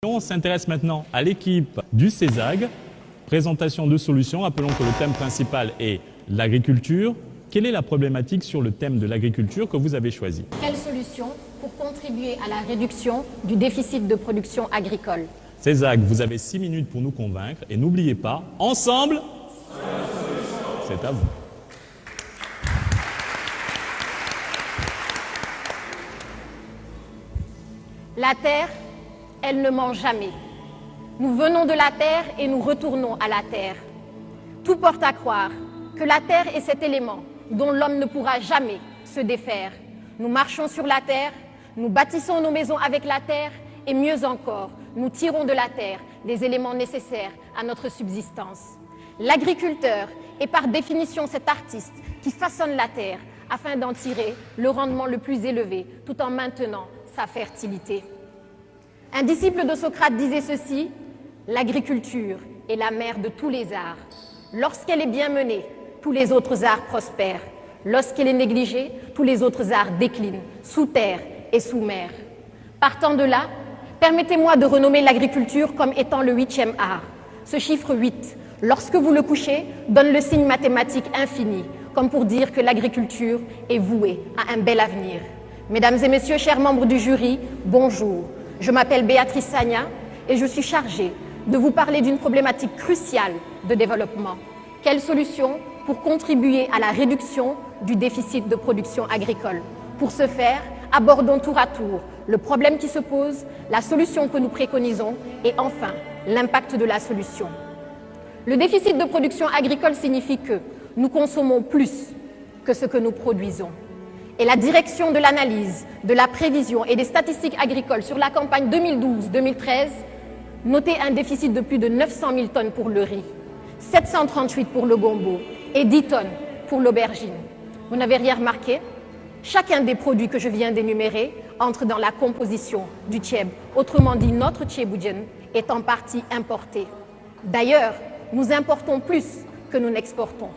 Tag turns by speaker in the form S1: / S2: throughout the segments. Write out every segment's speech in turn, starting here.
S1: On s'intéresse maintenant à l'équipe du CESAG. Présentation de solutions. Rappelons que le thème principal est l'agriculture. Quelle est la problématique sur le thème de l'agriculture que vous avez choisi?
S2: Quelles solutions pour contribuer à la réduction du déficit de production agricole?
S1: CESAG, vous avez 6 minutes pour nous convaincre et n'oubliez pas, ensemble, c'est à vous.
S2: La terre, elle ne ment jamais. Nous venons de la terre et nous retournons à la terre. Tout porte à croire que la terre est cet élément dont l'homme ne pourra jamais se défaire. Nous marchons sur la terre, nous bâtissons nos maisons avec la terre et mieux encore, nous tirons de la terre des éléments nécessaires à notre subsistance. L'agriculteur est par définition cet artiste qui façonne la terre afin d'en tirer le rendement le plus élevé tout en maintenant sa fertilité. Un disciple de Socrate disait ceci: l'agriculture est la mère de tous les arts. Lorsqu'elle est bien menée, tous les autres arts prospèrent. Lorsqu'elle est négligée, tous les autres arts déclinent, sous terre et sous mer. Partant de là, permettez-moi de renommer l'agriculture comme étant le 8e art. Ce chiffre 8, lorsque vous le couchez, donne le signe mathématique infini, comme pour dire que l'agriculture est vouée à un bel avenir. Mesdames et messieurs, chers membres du jury, bonjour. Je m'appelle Béatrice Sagna et je suis chargée de vous parler d'une problématique cruciale de développement. Quelles solutions pour contribuer à la réduction du déficit de production agricole? Pour ce faire, abordons tour à tour le problème qui se pose, la solution que nous préconisons et enfin l'impact de la solution. Le déficit de production agricole signifie que nous consommons plus que ce que nous produisons. Et la direction de l'analyse, de la prévision et des statistiques agricoles sur la campagne 2012-2013 notait un déficit de plus de 900 000 tonnes pour le riz, 738 pour le gombo et 10 tonnes pour l'aubergine. Vous n'avez rien remarqué? Chacun des produits que je viens d'énumérer entre dans la composition du tchèb, autrement dit notre tchéboudienne, est en partie importé. D'ailleurs, nous importons plus que nous n'exportons.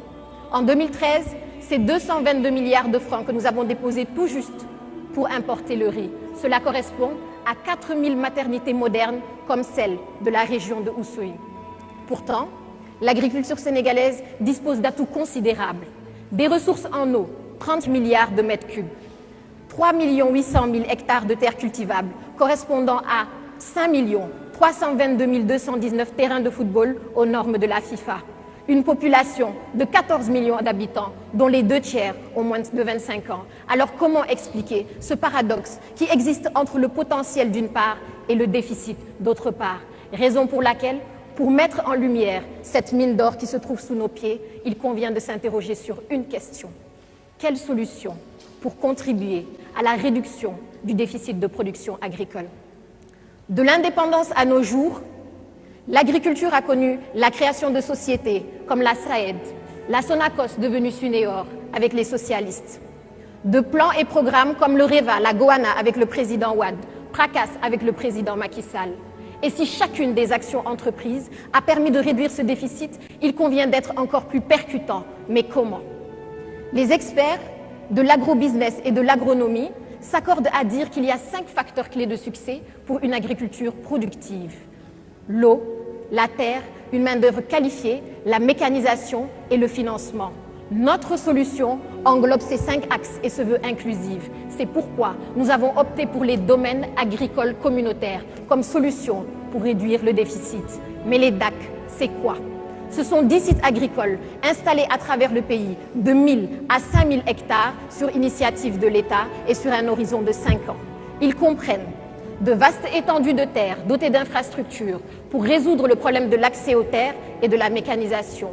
S2: En 2013, c'est 222 milliards de francs que nous avons déposés tout juste pour importer le riz. Cela correspond à 4000 maternités modernes comme celle de la région de Oussouye. Pourtant, l'agriculture sénégalaise dispose d'atouts considérables. Des ressources en eau, 30 milliards de mètres cubes. 3 800 000 hectares de terres cultivables, correspondant à 5 322 219 terrains de football aux normes de la FIFA. Une population de 14 millions d'habitants, dont les 2/3 ont moins de 25 ans. Alors comment expliquer ce paradoxe qui existe entre le potentiel d'une part et le déficit d'autre part? Raison pour laquelle, pour mettre en lumière cette mine d'or qui se trouve sous nos pieds, il convient de s'interroger sur une question. Quelle solution pour contribuer à la réduction du déficit de production agricole? De l'indépendance à nos jours, l'agriculture a connu la création de sociétés comme la SAED, la Sonacos devenue Sunéor avec les socialistes, de plans et programmes comme le REVA, la Goana avec le président Wade, PRACAS avec le président Macky Sall. Et si chacune des actions entreprises a permis de réduire ce déficit, il convient d'être encore plus percutant. Mais comment? Les experts de l'agrobusiness et de l'agronomie s'accordent à dire qu'il y a 5 facteurs clés de succès pour une agriculture productive. L'eau, la terre, une main-d'œuvre qualifiée, la mécanisation et le financement. Notre solution englobe ces 5 axes et se veut inclusive. C'est pourquoi nous avons opté pour les domaines agricoles communautaires comme solution pour réduire le déficit. Mais les DAC, c'est quoi? Ce sont 10 sites agricoles installés à travers le pays de 1000 à 5000 hectares sur initiative de l'État et sur un horizon de 5 ans. Ils comprennent de vastes étendues de terres dotées d'infrastructures pour résoudre le problème de l'accès aux terres et de la mécanisation,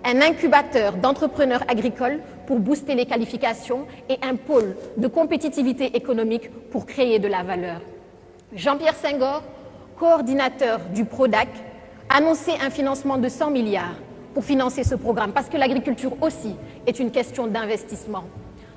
S2: un incubateur d'entrepreneurs agricoles pour booster les qualifications et un pôle de compétitivité économique pour créer de la valeur. Jean-Pierre Senghor, coordinateur du PRODAC, annonçait un financement de 100 milliards pour financer ce programme parce que l'agriculture aussi est une question d'investissement.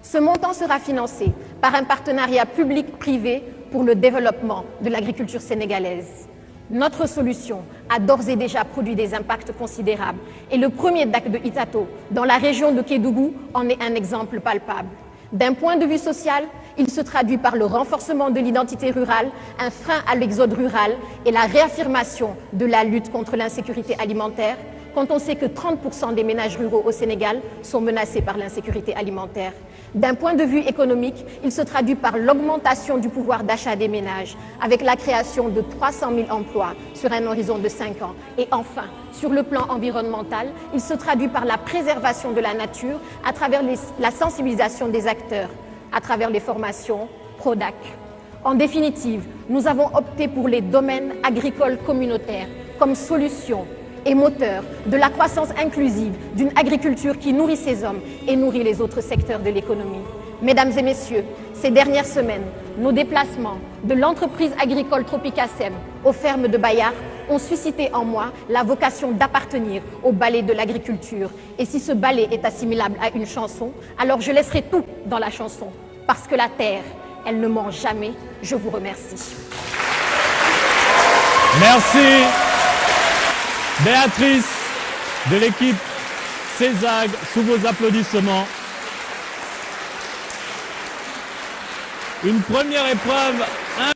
S2: Ce montant sera financé par un partenariat public-privé pour le développement de l'agriculture sénégalaise. Notre solution a d'ores et déjà produit des impacts considérables et le premier DAC de Itato, dans la région de Kédougou, en est un exemple palpable. D'un point de vue social, il se traduit par le renforcement de l'identité rurale, un frein à l'exode rural et la réaffirmation de la lutte contre l'insécurité alimentaire, quand on sait que 30% des ménages ruraux au Sénégal sont menacés par l'insécurité alimentaire. D'un point de vue économique, il se traduit par l'augmentation du pouvoir d'achat des ménages, avec la création de 300 000 emplois sur un horizon de 5 ans. Et enfin, sur le plan environnemental, il se traduit par la préservation de la nature à travers la sensibilisation des acteurs, à travers les formations PRODAC. En définitive, nous avons opté pour les domaines agricoles communautaires comme solution et moteur de la croissance inclusive d'une agriculture qui nourrit ses hommes et nourrit les autres secteurs de l'économie. Mesdames et messieurs, ces dernières semaines, nos déplacements de l'entreprise agricole Tropicasem aux fermes de Bayard ont suscité en moi la vocation d'appartenir au ballet de l'agriculture. Et si ce ballet est assimilable à une chanson, alors je laisserai tout dans la chanson. Parce que la terre, elle ne ment jamais. Je vous remercie.
S1: Merci. Béatrice de l'équipe CESAG, sous vos applaudissements. Une première épreuve